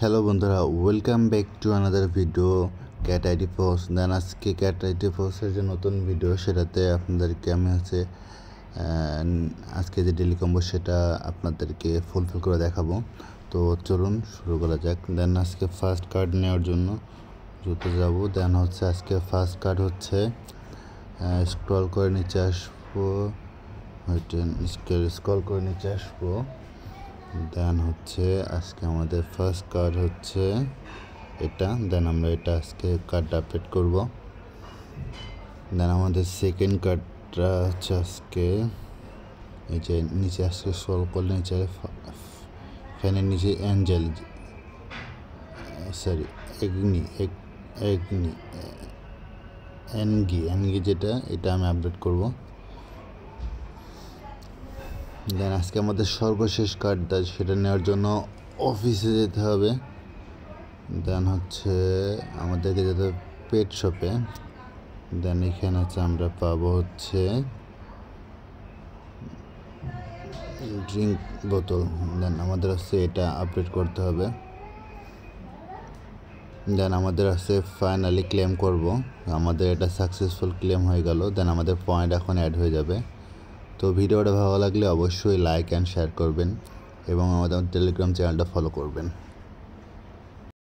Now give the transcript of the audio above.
Hello বন্ধুরা, welcome back to another video cat ID post. Then আজকে cat ID পোস্টের যে নতুন ভিডিও সেটাতে আপনাদেরকে আমি আজকে যে ডেলি কম্বো সেটা আপনাদেরকে ফুলফিল করে দেখাবো। তো চলুন শুরু করা যাক। দেন আজকে ফার্স্ট কার্ড নেওয়ার জন্য জুতে যাব। দেন আজকে ফার্স্ট কার্ড স্ক্রল করে নিচে আসবো, স্ক্রল করে নিচে আসবো। দেন আজকে আমাদের ফার্স্ট কার্ড এটা। দেন আমরা এটা আজকে কার্ডটা আপডেট করব। দেন আমাদের সেকেন্ড কার্ডটা আজকে এই যে নিচে আজকে স্ক্রল করলে নিচে ফ্যানের নিচে অ্যাঞ্জেল এনগি যেটা এটা আমি আপডেট করব। দেন আজকে আমাদের সর্বশেষ কার্ডটা সেটা নেওয়ার জন্য অফিসে যেতে হবে। দেন আমাদেরকে যেতে হবে পেট শপে। দেন এখানে আমরা পাবো ড্রিঙ্ক বোতল। দেন আমাদের এটা আপডেট করতে হবে। দেন আমাদের ফাইনালি ক্লেম করব। আমাদের এটা সাকসেসফুল ক্লেম হয়ে গেল। দেন আমাদের পয়েন্ট এখন অ্যাড হয়ে যাবে। তো ভিডিওটা ভালো লাগলে অবশ্যই লাইক অ্যান্ড শেয়ার করবেন এবং আমাদের টেলিগ্রাম চ্যানেলটা ফলো করবেন।